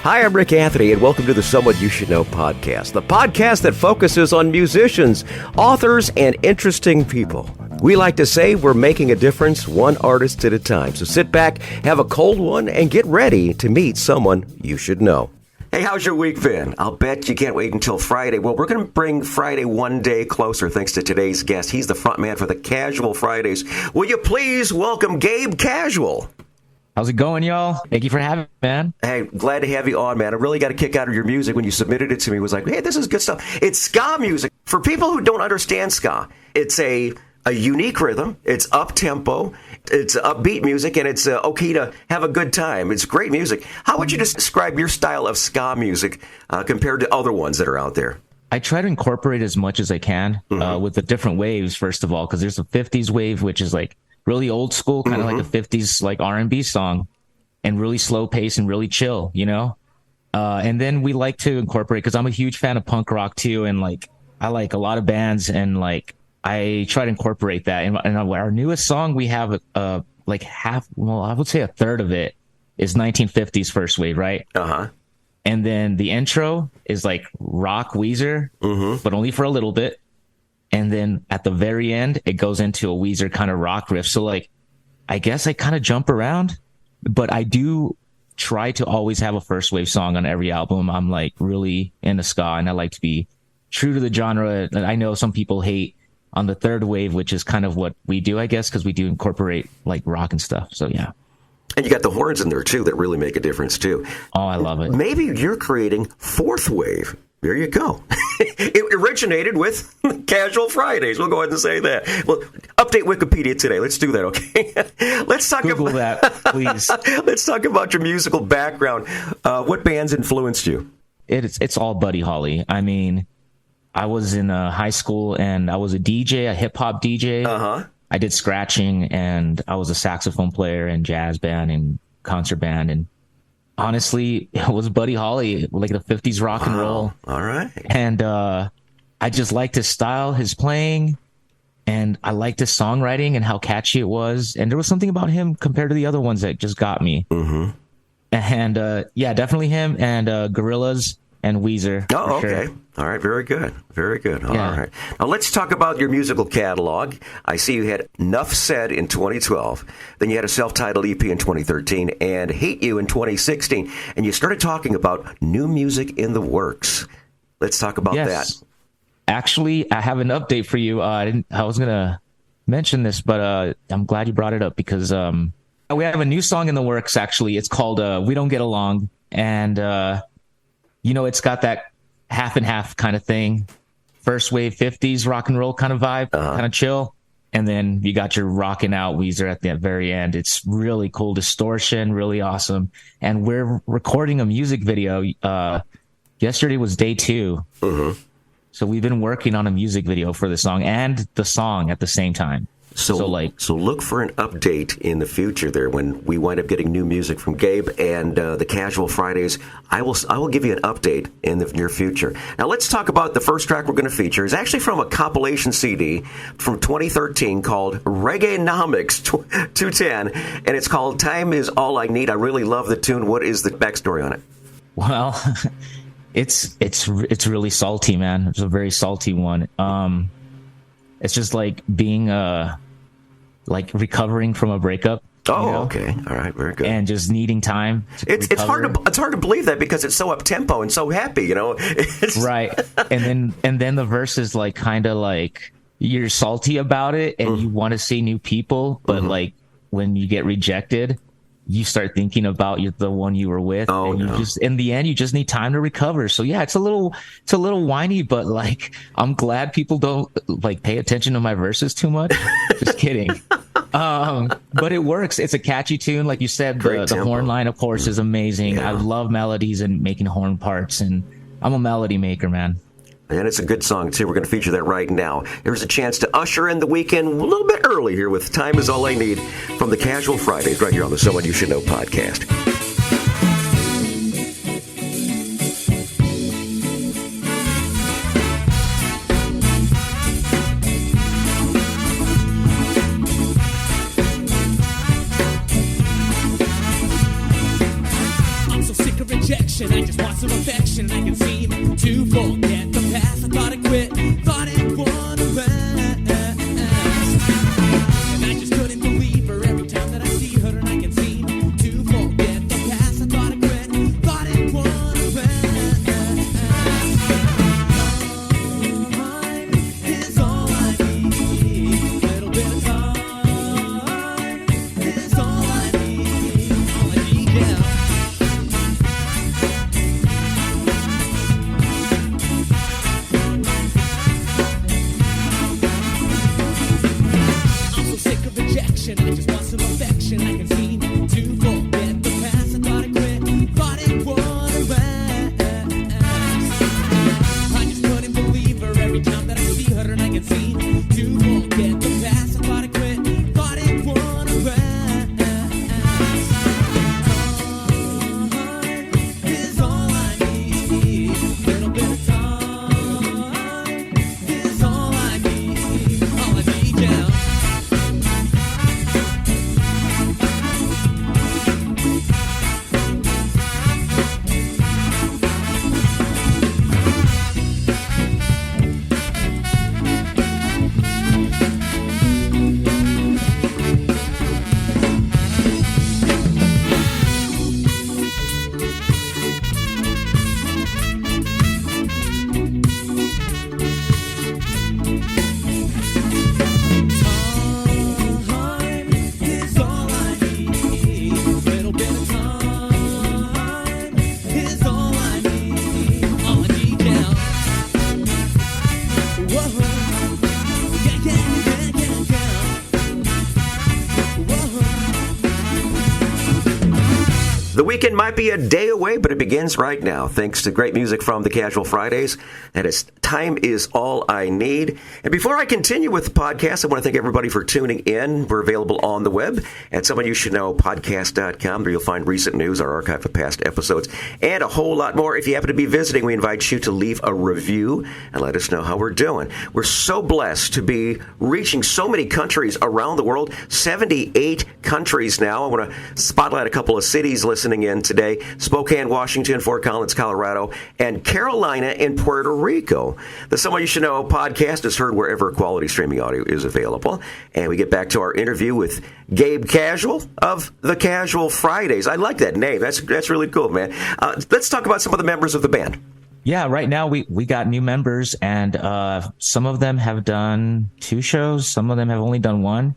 Hi, I'm Rick Anthony, and welcome to the Someone You Should Know podcast, the podcast that focuses on musicians, authors, and interesting people. We like to say we're making a difference one artist at a time. So sit back, have a cold one, and get ready to meet someone you should know. Hey, how's your week been? I'll bet you can't wait until Friday. Well, we're going to bring Friday one day closer thanks to today's guest. He's the front man for the Casual Fridays. Will you please welcome Gabe Casual? How's it going, y'all? Thank you for having me, man. Hey, glad to have you on, man. I really got a kick out of your music when you submitted it to me. It was like, hey, this is good stuff. It's ska music. For people who don't understand ska, it's a unique rhythm. It's up-tempo. It's upbeat music, and it's okay to have a good time. It's great music. How would you describe your style of ska music compared to other ones that are out there? I try to incorporate as much as I can with the different waves, first of all, because there's a 50s wave, which is like really old school, kind of like a 50s like R&B song, and really slow pace and really chill, you know? And then we like to incorporate, because I'm a huge fan of punk rock too, and like I like a lot of bands, and like I try to incorporate that. And our newest song, we have like half, well, I would say a third of it is 1950s first wave, right? Uh-huh. And then the intro is like rock Weezer, but only for a little bit. And then at the very end, it goes into a Weezer kind of rock riff. So like, I guess I kind of jump around, but I do try to always have a first wave song on every album. I'm like really into ska, and I like to be true to the genre. I know some people hate on the third wave, which is kind of what we do, I guess, because we do incorporate like rock and stuff. So yeah. And you got the horns in there too that really make a difference too. Oh, I love it. Maybe you're creating fourth wave. There you go. It originated with Casual Fridays. We'll go ahead and say that. Well, update Wikipedia today. Let's do that, okay? Let's talk Google that, please. Let's talk about your musical background. What bands influenced you? It's all Buddy Holly. I mean, I was in high school, and I was a DJ, a hip hop DJ. I did scratching, and I was a saxophone player in jazz band and concert band, and honestly, it was Buddy Holly, like the 50s rock and roll. All right. And I just liked his style, his playing, and I liked his songwriting and how catchy it was. And there was something about him compared to the other ones that just got me. And yeah, definitely him and Gorillaz and Weezer. Oh, okay. Sure. All right. Very good. Very good. All Yeah. right. Now, let's talk about your musical catalog. I see you had Nuff Said in 2012. Then you had a self-titled EP in 2013 and Hate You in 2016. And you started talking about new music in the works. Let's talk about that. Actually, I have an update for you. I was going to mention this, but I'm glad you brought it up, because we have a new song in the works, actually. It's called We Don't Get Along. And, you know, it's got that half and half kind of thing. First wave 50s rock and roll kind of vibe, kind of chill. And then you got your rocking out Weezer at the very end. It's really cool. Distortion, really awesome. And we're recording a music video. Yesterday was day 2. So we've been working on a music video for the song and the song at the same time. So look for an update in the future there when we wind up getting new music from Gabe and the Casual Fridays. I will give you an update in the near future. Now let's talk about the first track we're going to feature. It's actually from a compilation CD from 2013 called Reggaenomics 210, and it's called Time Is All I Need. I really love the tune. What is the backstory on it? Well, it's really salty, man. It's a very salty one. It's just like being like recovering from a breakup. Oh, you know? Okay. All right. Very good. And just needing time to recover. It's hard to believe that, because it's so up tempo and so happy, you know. Right. And then the verse is like kind of like you're salty about it and you want to see new people, but like when you get rejected, you start thinking about the one you were with, and you just, in the end, you just need time to recover. So yeah, it's a little whiny, but like, I'm glad people don't like pay attention to my verses too much. Just kidding. But it works. It's a catchy tune. Like you said, the horn line, of course, is amazing. Yeah. I love melodies and making horn parts, and I'm a melody maker, man. And it's a good song, too. We're going to feature that right now. Here's a chance to usher in the weekend a little bit early here with Time Is All I Need from the Casual Fridays right here on the Someone You Should Know podcast. I'm so sick of rejection. rejection. I just want some affection. I can seem to forget the past. I thought I quit, thought it would last. And I just couldn't believe her every time that I see her. And I can seem to forget the past. I thought I quit, thought it would last. Time is all I need. Little bit of time is all I need. All I need, yeah. I'm so sick of rejection. I just want some affection. I can seem to forget the past. I thought I quit, thought it would last. I just couldn't believe her every time that I see her, and I can seem to forget the past. I thought I quit, thought it would last. Time is all I need. Little bit of time is all I need. All I need, yeah. Time is all I need. Little bit of time is all I need. All I need, yeah. Whoa. Yeah, yeah, yeah, yeah, yeah. Whoa. The weekend might be a day away, but it begins right now. Thanks to great music from the Casual Fridays. That is Time Is All I Need. And before I continue with the podcast, I want to thank everybody for tuning in. We're available on the web at Someoneyoushouldknowpodcast.com. There you'll find recent news, our archive of past episodes, and a whole lot more. If you happen to be visiting, we invite you to leave a review and let us know how we're doing. We're so blessed to be reaching so many countries around the world, 78 countries now. I want to spotlight a couple of cities listening in today: Spokane, Washington, Fort Collins, Colorado, and Carolina in Puerto Rico. The Someone You Should Know podcast is heard wherever quality streaming audio is available. And we get back to our interview with Gabe Casual of the Casual Fridays. I like that name. That's really cool, man. Let's talk about some of the members of the band. Yeah, right now we got new members, and some of them have done 2 shows, some of them have only done 1,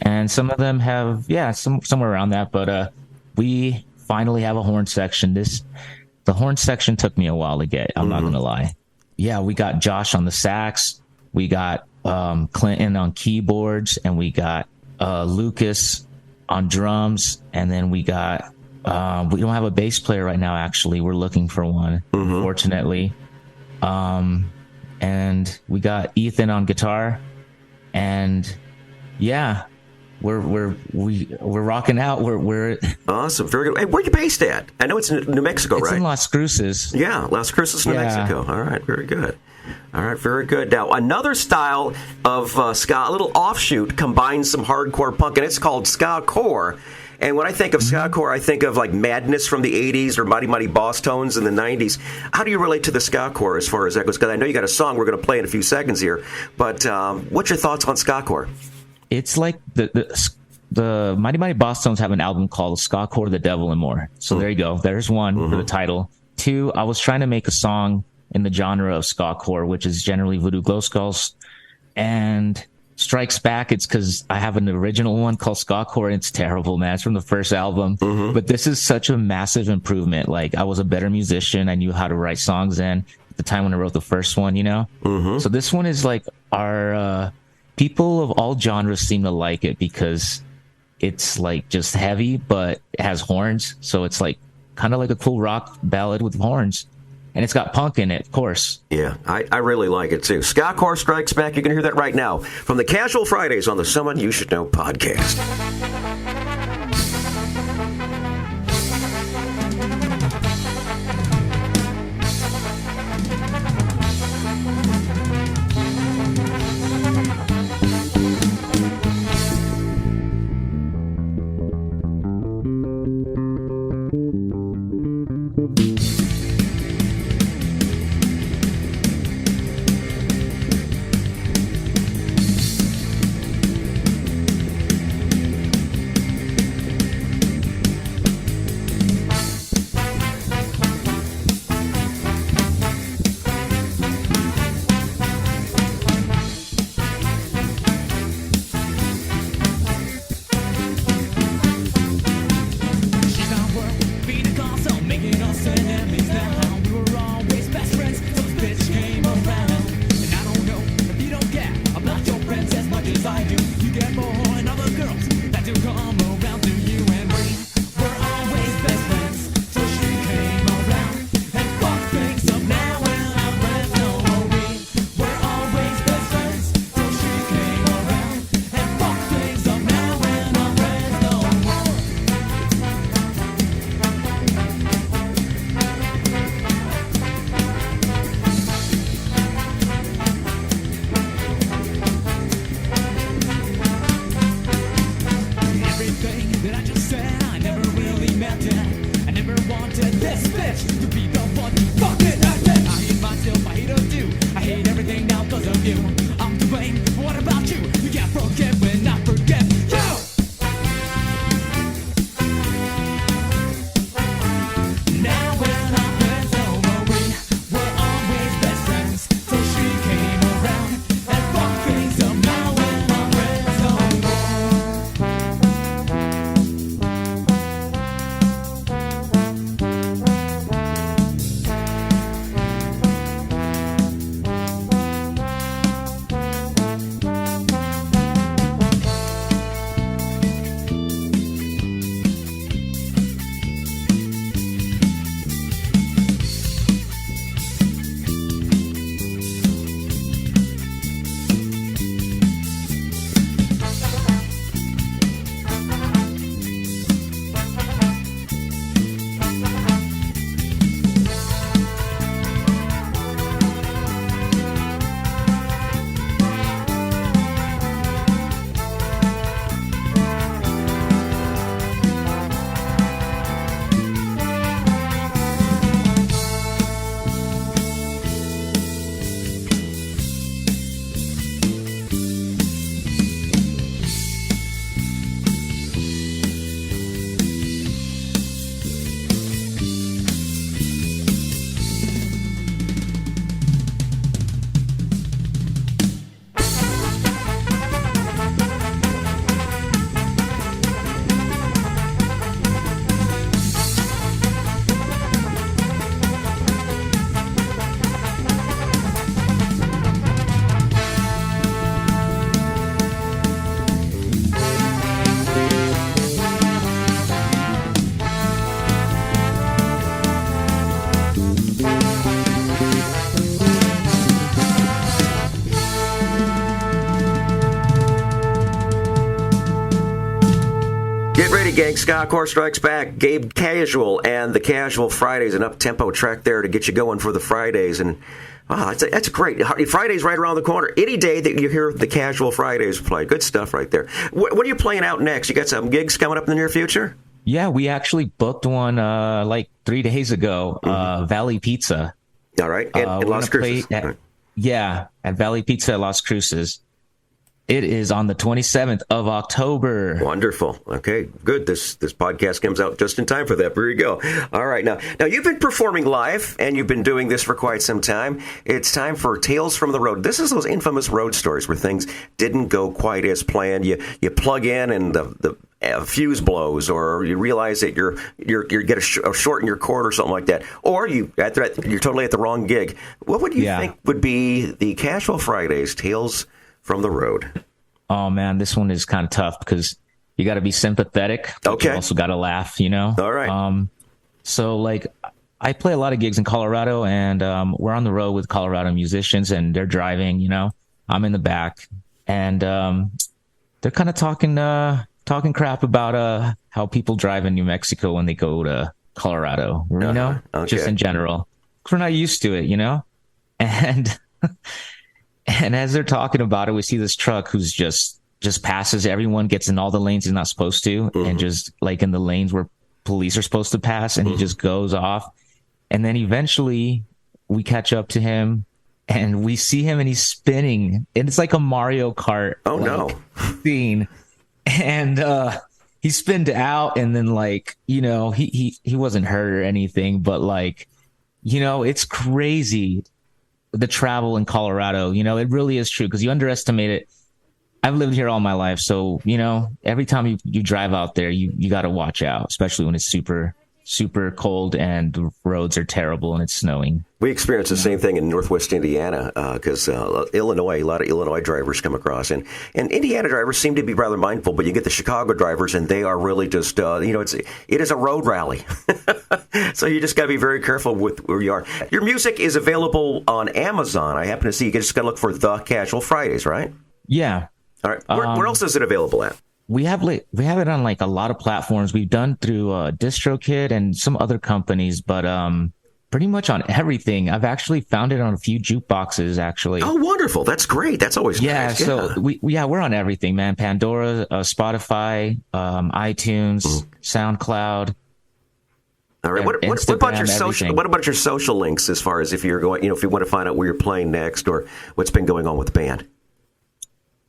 and some of them have, somewhere around that. But we finally have a horn section. The horn section took me a while to get. I'm not gonna lie. Yeah, we got Josh on the sax, we got Clinton on keyboards, and we got Lucas on drums, and then we got we don't have a bass player right now. Actually, we're looking for one, fortunately. And we got Ethan on guitar, and yeah, we're rocking out. We're awesome, very good. Hey, where are you based at? I know it's in New Mexico, it's right? in Las Cruces. Yeah, Las Cruces, New Mexico. All right, very good. All right, very good. Now, another style of ska, a little offshoot, combines some hardcore punk, and it's called ska core. And when I think of ska core, I think of like Madness from the 80s or Mighty Mighty Boss Tones in the 90s. How do you relate to the ska core as far as that goes? Because I know you got a song we're going to play in a few seconds here, but what's your thoughts on ska core? It's like the Mighty Mighty Boss Tones have an album called Ska Core, The Devil and More. So there you go. There's one for the title. 2, I was trying to make a song in the genre of ska core, which is generally Voodoo Glow Skulls. And Strikes Back, it's because I have an original one called Ska Core, and it's terrible, man. It's from the first album. But this is such a massive improvement. Like, I was a better musician. I knew how to write songs then at the time when I wrote the first one, you know? So this one is like our... people of all genres seem to like it because it's like just heavy, but it has horns. So it's like kind of like a cool rock ballad with horns. And it's got punk in it, of course. Yeah, I really like it too. Ska Core Strikes Back. You can hear that right now from the Casual Fridays on the Someone You Should Know podcast. righty, gang. Scott Core strikes back. Gabe Casual and the Casual Fridays, an up-tempo track there to get you going for the Fridays. And that's great. Friday's right around the corner. Any day that you hear the Casual Fridays play. Good stuff right there. What are you playing out next? You got some gigs coming up in the near future? Yeah, we actually booked one like 3 days ago, Valley Pizza. All right, and Las Cruces. Yeah, at Valley Pizza at Las Cruces. It is on the 27th of October. Wonderful. Okay, good. This podcast comes out just in time for that. There you go. All right. Now you've been performing live, and you've been doing this for quite some time. It's time for Tales from the Road. This is those infamous road stories where things didn't go quite as planned. You plug in and the fuse blows, or you realize that you get a short in your cord or something like that, or you're totally at the wrong gig. What would you think would be the Casual Fridays Tales from the Road? Oh man, this one is kind of tough because you got to be sympathetic. But you also got to laugh, you know? All right. So like I play a lot of gigs in Colorado, and we're on the road with Colorado musicians, and they're driving, you know, I'm in the back, and they're kind of talking crap about how people drive in New Mexico when they go to Colorado, you know, just in general. We're not used to it, you know? And and as they're talking about it, we see this truck who's just passes everyone, gets in all the lanes he's not supposed to, and just like in the lanes where police are supposed to pass, and he just goes off. And then eventually we catch up to him, and we see him, and he's spinning, and it's like a Mario Kart scene. And he spinned out, and then like, you know, he wasn't hurt or anything, but like, you know, it's crazy. The travel in Colorado, you know, it really is true because you underestimate it. I've lived here all my life. So, you know, every time you drive out there, you got to watch out, especially when it's super, super cold and the roads are terrible and it's snowing. We experience the same thing in Northwest Indiana because Illinois, a lot of Illinois drivers come across. And Indiana drivers seem to be rather mindful, but you get the Chicago drivers and they are really just, you know, it is a road rally. So you just got to be very careful with where you are. Your music is available on Amazon. I happen to see you just got to look for The Casual Fridays, right? Yeah. All right. Where else is it available at? We have it on like a lot of platforms. We've done through DistroKid and some other companies, but pretty much on everything. I've actually found it on a few jukeboxes, actually. Oh, wonderful. That's great. That's always nice. So we're on everything, man. Pandora, Spotify, iTunes, SoundCloud. All right. What about your social? What about your social links as far as if you're going, you know, if you want to find out where you're playing next or what's been going on with the band?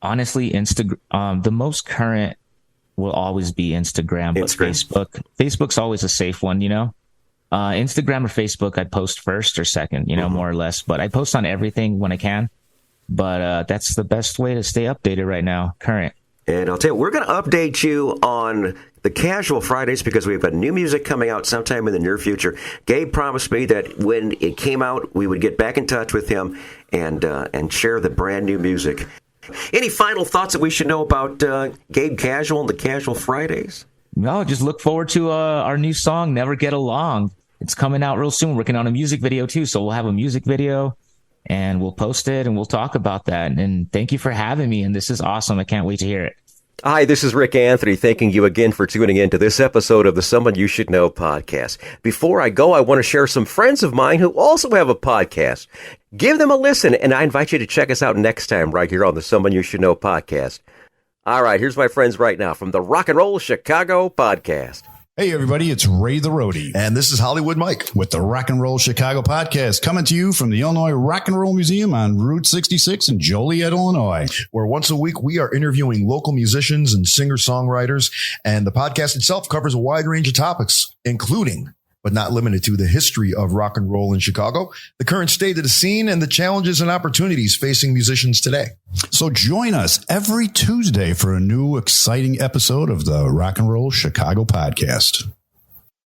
Honestly, Instagram. The most current will always be Instagram, but Facebook. Facebook's always a safe one, you know. Instagram or Facebook, I post first or second, you know, more or less. But I post on everything when I can. But that's the best way to stay updated right now, current. And I'll tell you, we're going to update you on the Casual Fridays because we've got new music coming out sometime in the near future. Gabe promised me that when it came out, we would get back in touch with him and share the brand new music. Any final thoughts that we should know about Gabe Casual and the Casual Fridays? No, just look forward to our new song, Never Get Along. It's coming out real soon. We're working on a music video, too. So we'll have a music video, and we'll post it, and we'll talk about that. And thank you for having me, and this is awesome. I can't wait to hear it. Hi, this is Rick Anthony, thanking you again for tuning in to this episode of the Someone You Should Know podcast. Before I go, I want to share some friends of mine who also have a podcast. Give them a listen, and I invite you to check us out next time right here on the Someone You Should Know podcast. All right, here's my friends right now from the Rock and Roll Chicago podcast. Hey, everybody, it's Ray the Roadie. And this is Hollywood Mike with the Rock and Roll Chicago podcast, coming to you from the Illinois Rock and Roll Museum on Route 66 in Joliet, Illinois. Where once a week we are interviewing local musicians and singer-songwriters. And the podcast itself covers a wide range of topics, including, but not limited to, the history of rock and roll in Chicago, the current state of the scene, and the challenges and opportunities facing musicians today. So join us every Tuesday for a new exciting episode of the Rock and Roll Chicago podcast.